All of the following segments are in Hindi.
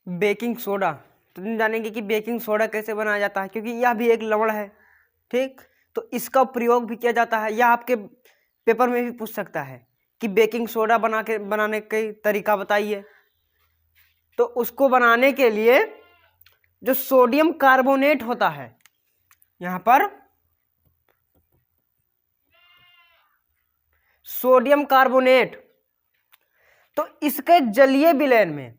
Baking soda. तो तुम जानेंगे कि बेकिंग सोडा कैसे बनाया जाता है, क्योंकि यह भी एक लवण है। ठीक, तो इसका प्रयोग भी किया जाता है। यह आपके पेपर में भी पूछ सकता है कि बेकिंग सोडा बनाने का तरीका बताइए। तो उसको बनाने के लिए जो सोडियम कार्बोनेट होता है, यहां पर सोडियम कार्बोनेट, तो इसके जलीय विलयन में,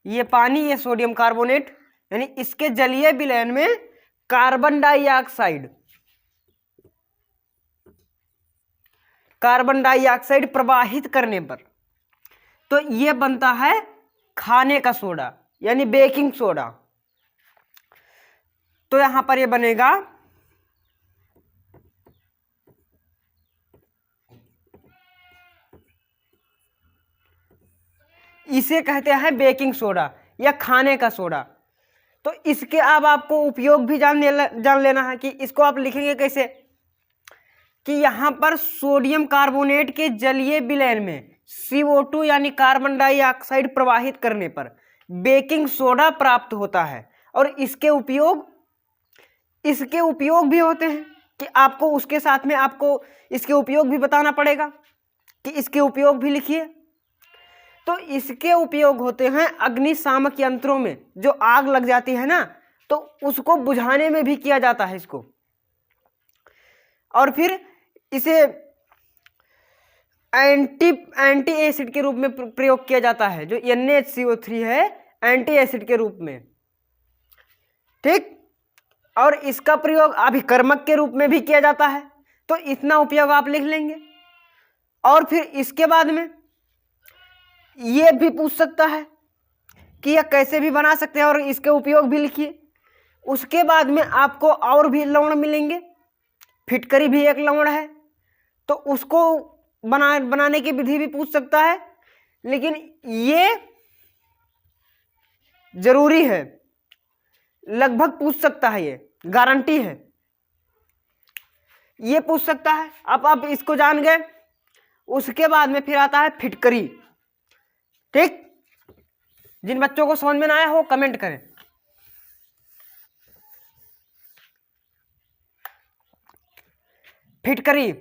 ये पानी, ये सोडियम कार्बोनेट, यानी इसके जलीय विलयन में कार्बन डाइऑक्साइड प्रवाहित करने पर तो ये बनता है खाने का सोडा, यानी बेकिंग सोडा। तो यहां पर ये बनेगा इसे कहते हैं बेकिंग सोडा या खाने का सोडा। तो इसके अब आपको उपयोग भी जान लेना है कि इसको आप लिखेंगे कैसे, कि यहां पर सोडियम कार्बोनेट के जलीय विलयन में CO2 यानी कार्बन डाइऑक्साइड प्रवाहित करने पर बेकिंग सोडा प्राप्त होता है। और इसके उपयोग भी होते हैं कि आपको उसके साथ में आपको इसके उपयोग भी बताना पड़ेगा कि इसके उपयोग भी लिखिए। तो इसके उपयोग होते हैं अग्निशामक यंत्रों में, जो आग लग जाती है ना, तो उसको बुझाने में भी किया जाता है इसको। और फिर इसे एंटी एसिड के रूप में प्रयोग किया जाता है, जो NaHCO3 है, एंटी एसिड के रूप में। ठीक, और इसका प्रयोग अभिकर्मक के रूप में भी किया जाता है। तो इतना उपयोग आप लिख लेंगे। और फिर इसके बाद में ये भी पूछ सकता है कि यह कैसे भी बना सकते हैं, और इसके उपयोग भी लिखिए। उसके बाद में आपको और भी लवण मिलेंगे। फिटकरी भी एक लवण है, तो उसको बनाने की विधि भी पूछ सकता है। लेकिन ये जरूरी है, लगभग पूछ सकता है, ये गारंटी है, ये पूछ सकता है। अब आप इसको जान गए। उसके बाद में फिर आता है फिटकरी। ठीक, जिन बच्चों को समझ में ना आया हो कमेंट करें। फिटकरी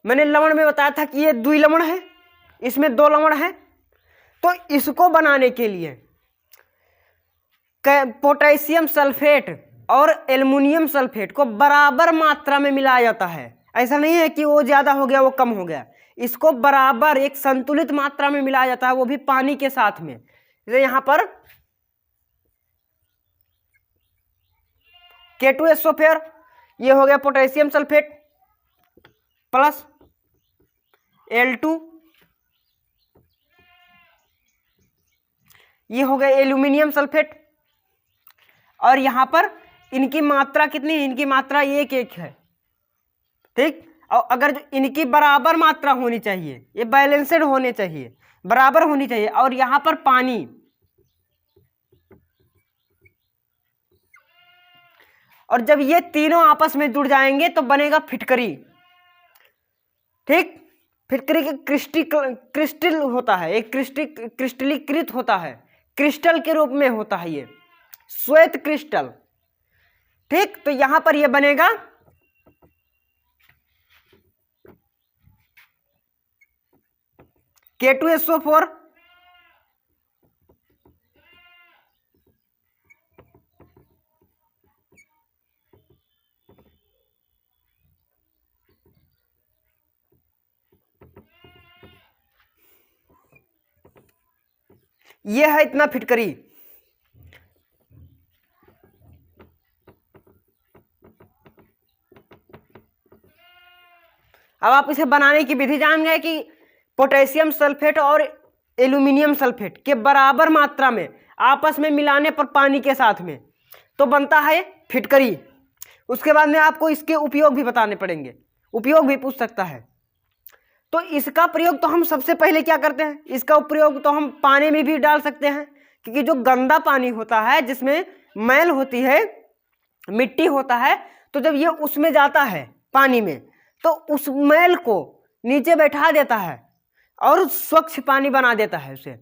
मैंने लवण में बताया था कि ये द्विलवण है, इसमें 2 लवण है। तो इसको बनाने के लिए पोटेशियम सल्फेट और एल्युमिनियम सल्फेट को बराबर मात्रा में मिलाया जाता है। ऐसा नहीं है कि वो ज्यादा हो गया वो कम हो गया, इसको बराबर एक संतुलित मात्रा में मिलाया जाता है, वो भी पानी के साथ में। जैसे यहां पर K2SO, फिर ये हो गया पोटेशियम सल्फेट प्लस L2, ये हो गया एल्यूमिनियम सल्फेट। और यहां पर इनकी मात्रा कितनी है, इनकी मात्रा 1:1 है। ठीक, और अगर जो इनकी बराबर मात्रा होनी चाहिए, ये बैलेंस्ड होने चाहिए, बराबर होनी चाहिए। और यहां पर पानी, और जब ये तीनों आपस में जुड़ जाएंगे तो बनेगा फिटकरी। ठीक, फिटकरी के क्रिस्टल होता है, एक क्रिस्टलीकृत होता है, क्रिस्टल के रूप में होता है ये, श्वेत क्रिस्टल। ठीक, तो यहां पर ये बनेगा K2SO4 ये है इतना फिटकरी। अब आप इसे बनाने की विधि जान गए कि पोटेशियम सल्फेट और एल्यूमिनियम सल्फेट के बराबर मात्रा में आपस में मिलाने पर पानी के साथ में तो बनता है फिटकरी। उसके बाद में आपको इसके उपयोग भी बताने पड़ेंगे, उपयोग भी पूछ सकता है। तो इसका प्रयोग तो हम सबसे पहले क्या करते हैं, इसका प्रयोग तो हम पानी में भी डाल सकते हैं, क्योंकि जो गंदा पानी होता है जिसमें मैल होती है, मिट्टी होता है, तो जब ये उसमें जाता है पानी में, तो उस मैल को नीचे बैठा देता है और स्वच्छ पानी बना देता है उसे।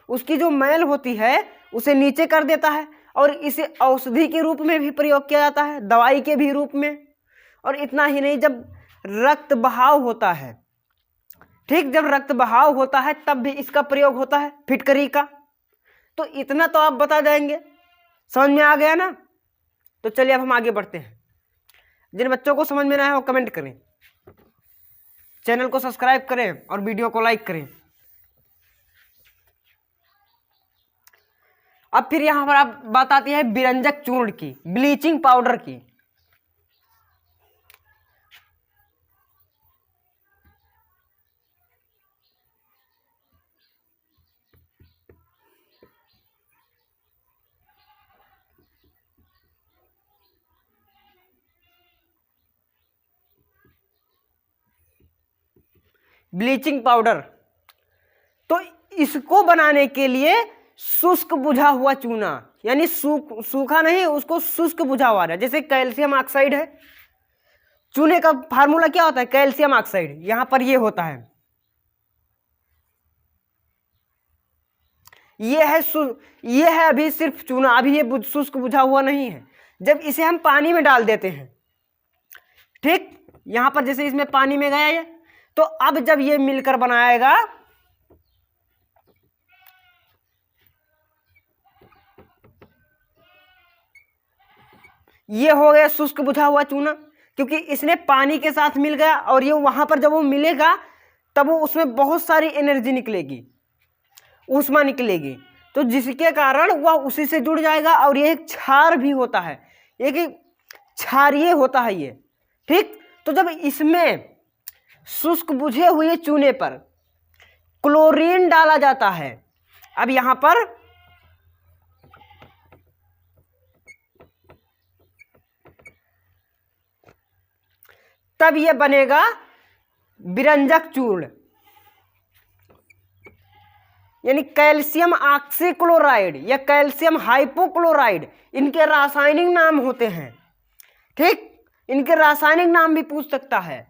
उसकी जो मैल होती है उसे नीचे कर देता है और इसे औषधि के रूप में भी प्रयोग किया जाता है, दवाई के भी रूप में। और इतना ही नहीं, जब रक्त बहाव होता है, ठीक, जब रक्त बहाव होता है तब भी इसका प्रयोग होता है, फिटकरी का। तो इतना तो आप बता देंगे, समझ में आ गया ना। तो चलिए अब हम आगे बढ़ते हैं। जिन बच्चों को समझ में ना आया वो कमेंट करें, चैनल को सब्सक्राइब करें और वीडियो को लाइक करें। अब फिर यहां पर आप बात आती है विरंजक चूर्ण की, ब्लीचिंग पाउडर की। ब्लीचिंग पाउडर, तो इसको बनाने के लिए शुष्क बुझा हुआ चूना, यानी सूखा नहीं, उसको शुष्क बुझा हुआ है। जैसे कैल्शियम ऑक्साइड है, चूने का फार्मूला क्या होता है, कैल्शियम ऑक्साइड, यहां पर ये होता है। ये है अभी सिर्फ चूना, अभी ये शुष्क बुझा हुआ नहीं है। जब इसे हम पानी में डाल देते हैं, ठीक, यहां पर जैसे इसमें पानी में गया ये, तो अब जब ये मिलकर बनाएगा, ये हो गया शुष्क बुझा हुआ चूना, क्योंकि इसने पानी के साथ मिल गया और ये वहां पर जब वो मिलेगा तब वो उसमें बहुत सारी एनर्जी निकलेगी, ऊष्मा निकलेगी, तो जिसके कारण वह उसी से जुड़ जाएगा और ये एक क्षार भी होता है, एक क्षारीय होता है ये, ठीक। तो जब इसमें शुष्क बुझे हुए चूने पर क्लोरीन डाला जाता है, अब यहां पर तब यह बनेगा विरंजक चूर्ण, यानी कैल्शियम ऑक्सीक्लोराइड या कैल्शियम हाइपोक्लोराइड, इनके रासायनिक नाम होते हैं, ठीक, इनके रासायनिक नाम भी पूछ सकता है।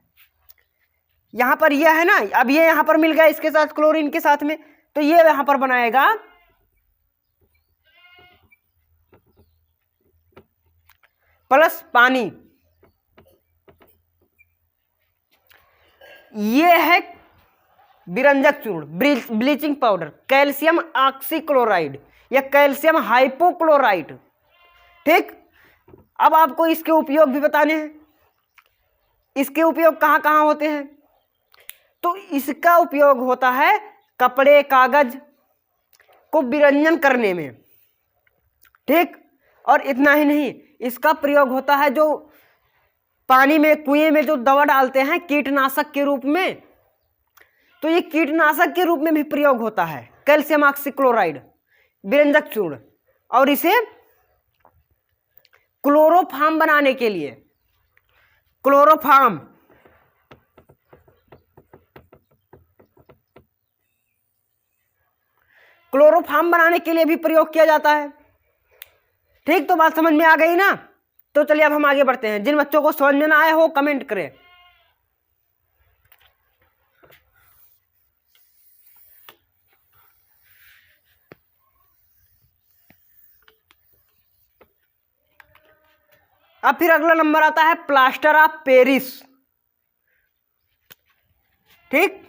यहां पर यह है ना, अब ये यहां पर मिल गया इसके साथ, क्लोरीन के साथ में, तो ये यहां पर बनाएगा प्लस पानी, ये है विरंजक चूर्ण, ब्लीचिंग पाउडर, कैल्शियम ऑक्सीक्लोराइड या कैल्शियम हाइपोक्लोराइड, ठीक। अब आपको इसके उपयोग भी बताने हैं। इसके उपयोग कहां कहां होते हैं, तो इसका उपयोग होता है कपड़े कागज को विरंजन करने में, ठीक। और इतना ही नहीं, इसका प्रयोग होता है जो पानी में, कुएं में जो दवा डालते हैं कीटनाशक के रूप में, तो ये कीटनाशक के रूप में भी प्रयोग होता है कैल्शियम ऑक्सीक्लोराइड, विरंजक चूर्ण। और इसे क्लोरोफार्म बनाने के लिए, क्लोरोफार्म, क्लोरोफार्म बनाने के लिए भी प्रयोग किया जाता है, ठीक। तो बात समझ में आ गई ना। तो चलिए अब हम आगे बढ़ते हैं। जिन बच्चों को समझ में ना आया हो कमेंट करें। अब फिर अगला नंबर आता है प्लास्टर ऑफ पेरिस, ठीक।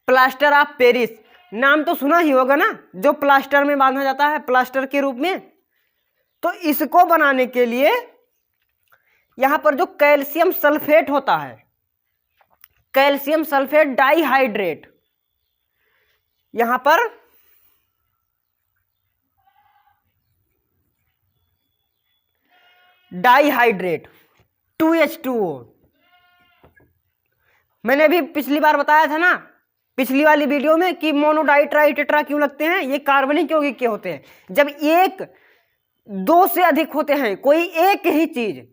प्लास्टर ऑफ पेरिस नाम तो सुना ही होगा ना, जो प्लास्टर में बांधा जाता है प्लास्टर के रूप में। तो इसको बनाने के लिए यहां पर जो कैल्शियम सल्फेट होता है, कैल्शियम सल्फेट डाइहाइड्रेट, यहां पर डाइहाइड्रेट 2H2O, मैंने अभी पिछली बार बताया था ना पिछली वाली वीडियो में कि मोनो डाई ट्राई टेट्रा क्यों लगते हैं, ये कार्बनिक यौगिक के होते हैं। जब एक दो से अधिक होते हैं कोई एक ही चीज,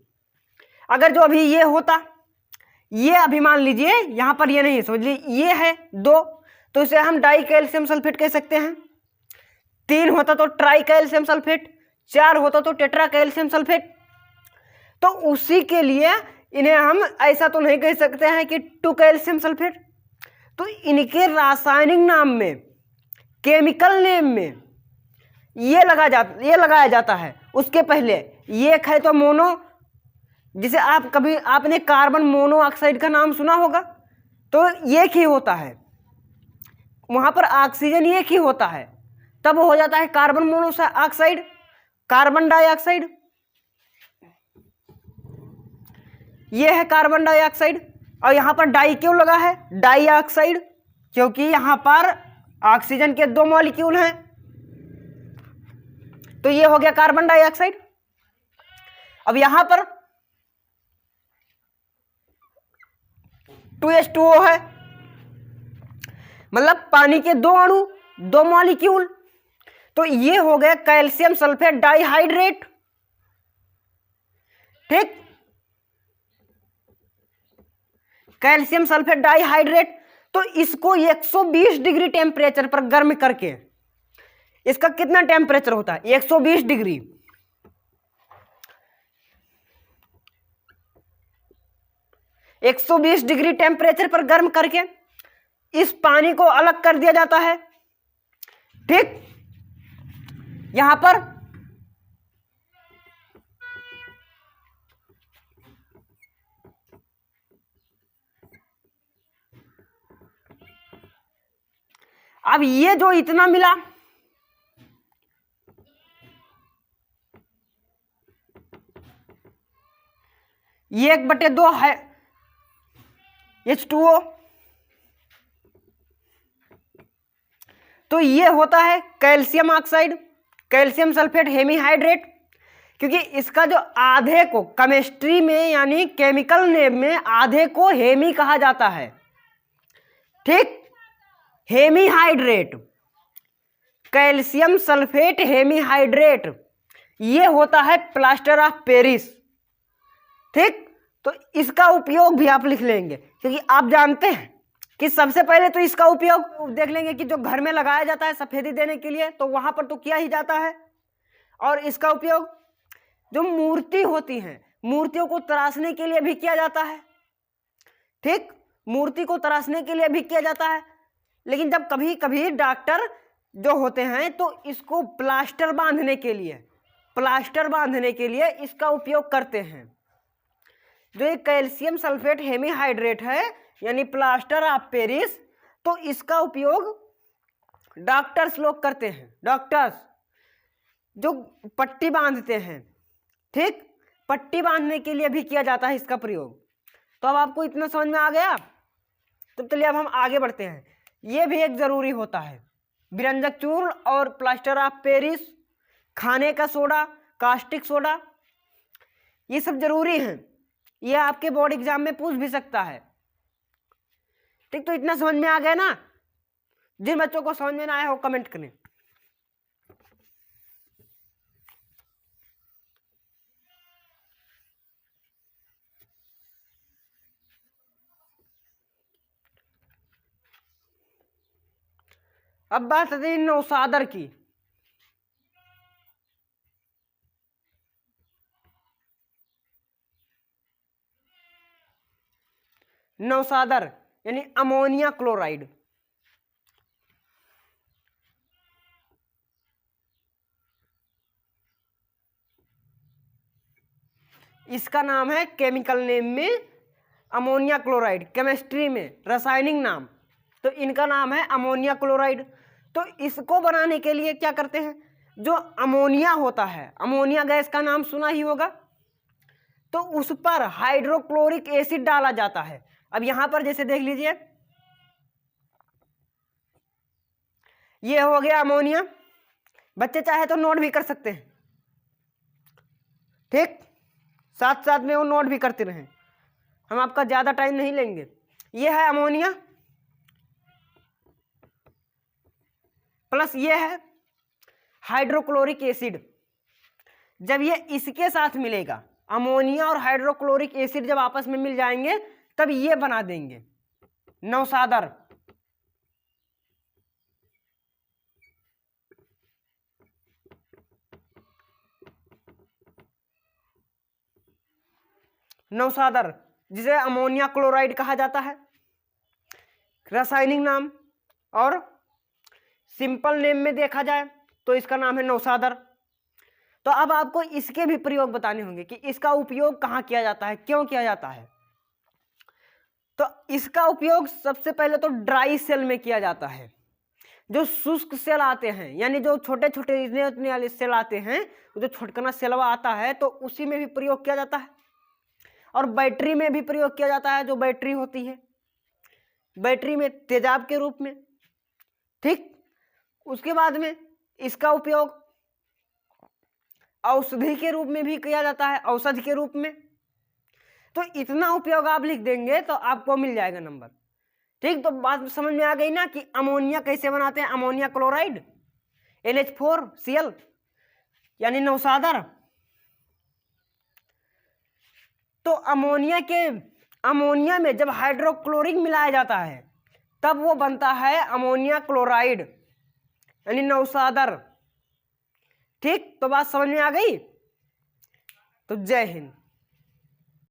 अगर जो अभी ये होता, ये अभी मान लीजिए यहां पर ये नहीं, समझ लीजिए ये है 2, तो इसे हम डाई कैल्शियम सल्फेट कह सकते हैं। 3 होता तो ट्राई कैल्शियम सल्फेट, 4 होता तो टेट्रा कैल्शियम सल्फेट। तो उसी के लिए इन्हें हम ऐसा तो नहीं कह सकते हैं कि 2 कैल्शियम सल्फेट। तो इनके रासायनिक नाम में, केमिकल नेम में ये लगाया जाता है। उसके पहले ये है तो मोनो, जिसे आपने कार्बन मोनोऑक्साइड का नाम सुना होगा, तो एक ही होता है, वहां पर ऑक्सीजन एक ही होता है, तब हो जाता है कार्बन मोनोऑक्साइड, कार्बन डाइऑक्साइड। ये है कार्बन डाइऑक्साइड। और यहां पर डाई क्यों लगा है, डाइऑक्साइड, क्योंकि यहां पर ऑक्सीजन के 2 मॉलिक्यूल हैं, तो ये हो गया कार्बन डाइऑक्साइड। अब यहां पर 2H2O है, मतलब पानी के 2 अणु, 2 मॉलिक्यूल, तो ये हो गया कैल्शियम सल्फेट डाइहाइड्रेट। ठीक, कैल्शियम सल्फेट डाइहाइड्रेट। तो इसको 120 डिग्री टेम्परेचर पर गर्म करके, इसका कितना टेम्परेचर होता है 120 डिग्री, टेम्परेचर पर गर्म करके इस पानी को अलग कर दिया जाता है। ठीक, यहां पर अब ये जो इतना मिला, ये 1/2 है H2O, तो ये होता है calcium oxide, calcium sulphate hemihydrate. क्योंकि इसका जो आधे को केमिस्ट्री में यानी केमिकल नेम में आधे को हेमी कहा जाता है। ठीक, हेमीहाइड्रेट, कैल्शियम सल्फेट हेमीहाइड्रेट, ये होता है प्लास्टर ऑफ पेरिस। ठीक, तो इसका उपयोग भी आप लिख लेंगे, क्योंकि आप जानते हैं कि सबसे पहले तो इसका उपयोग देख लेंगे कि जो घर में लगाया जाता है सफेदी देने के लिए, तो वहां पर तो किया ही जाता है। और इसका उपयोग जो मूर्ति होती है, मूर्तियों को तराशने के लिए भी किया जाता है। ठीक, मूर्ति को तराशने के लिए भी किया जाता है। लेकिन जब कभी कभी डॉक्टर जो होते हैं तो इसको प्लास्टर बांधने के लिए इसका उपयोग करते हैं। जो ये कैल्शियम सल्फेट हेमीहाइड्रेट है यानी प्लास्टर ऑफ पेरिस, तो इसका उपयोग डॉक्टर्स लोग करते हैं, डॉक्टर्स जो पट्टी बांधते हैं। ठीक, पट्टी बांधने के लिए भी किया जाता है इसका प्रयोग। तो अब आपको इतना समझ में आ गया, तो चलिए अब हम आगे बढ़ते हैं। ये भी एक जरूरी होता है, विरंजक चूर्ण और प्लास्टर ऑफ पेरिस, खाने का सोडा, कास्टिक सोडा, ये सब जरूरी हैं। ये आपके बोर्ड एग्जाम में पूछ भी सकता है। ठीक, तो इतना समझ में आ गया ना। जिन बच्चों को समझ में ना आया हो कमेंट करें। अब बात आती है नौसादर की। नौसादर यानी अमोनिया क्लोराइड। इसका नाम है केमिकल नेम में अमोनिया क्लोराइड, केमिस्ट्री में रासायनिक नाम, तो इनका नाम है अमोनिया क्लोराइड। तो इसको बनाने के लिए क्या करते हैं, जो अमोनिया होता है, अमोनिया गैस का नाम सुना ही होगा, तो उस पर हाइड्रोक्लोरिक एसिड डाला जाता है। अब यहां पर जैसे देख लीजिए, ये हो गया अमोनिया। बच्चे चाहे तो नोट भी कर सकते हैं। ठीक, साथ साथ में वो नोट भी करते रहें, हम आपका ज्यादा टाइम नहीं लेंगे। ये है अमोनिया, प्लस ये है हाइड्रोक्लोरिक एसिड, जब ये इसके साथ मिलेगा, अमोनिया और हाइड्रोक्लोरिक एसिड जब आपस में मिल जाएंगे तब ये बना देंगे नौसादर। नौसादर जिसे अमोनिया क्लोराइड कहा जाता है, रासायनिक नाम, और सिंपल नेम में देखा जाए तो इसका नाम है नौसादर। तो अब आपको इसके भी प्रयोग बताने होंगे कि इसका उपयोग कहाँ किया जाता है, क्यों किया जाता है। तो इसका उपयोग सबसे पहले तो ड्राई सेल में किया जाता है। जो शुष्क सेल आते हैं, यानी जो छोटे छोटे इतने उतने वाले सेल आते हैं, जो छोटकना सेलवा आता है, तो उसी में भी प्रयोग किया जाता है। और बैटरी में भी प्रयोग किया जाता है, जो बैटरी होती है, बैटरी में तेजाब के रूप में। ठीक, उसके बाद में इसका उपयोग औषधि के रूप में भी किया जाता है, औषधि के रूप में। तो इतना उपयोग आप लिख देंगे तो आपको मिल जाएगा नंबर। ठीक, तो बात समझ में आ गई ना कि अमोनिया कैसे बनाते हैं, अमोनिया क्लोराइड NH4Cl यानी नौसादर। तो अमोनिया में जब हाइड्रोक्लोरिक मिलाया जाता है तब वो बनता है अमोनिया क्लोराइड यानी नौसादर। ठीक, तो बात समझ में आ गई। तो जय हिंद।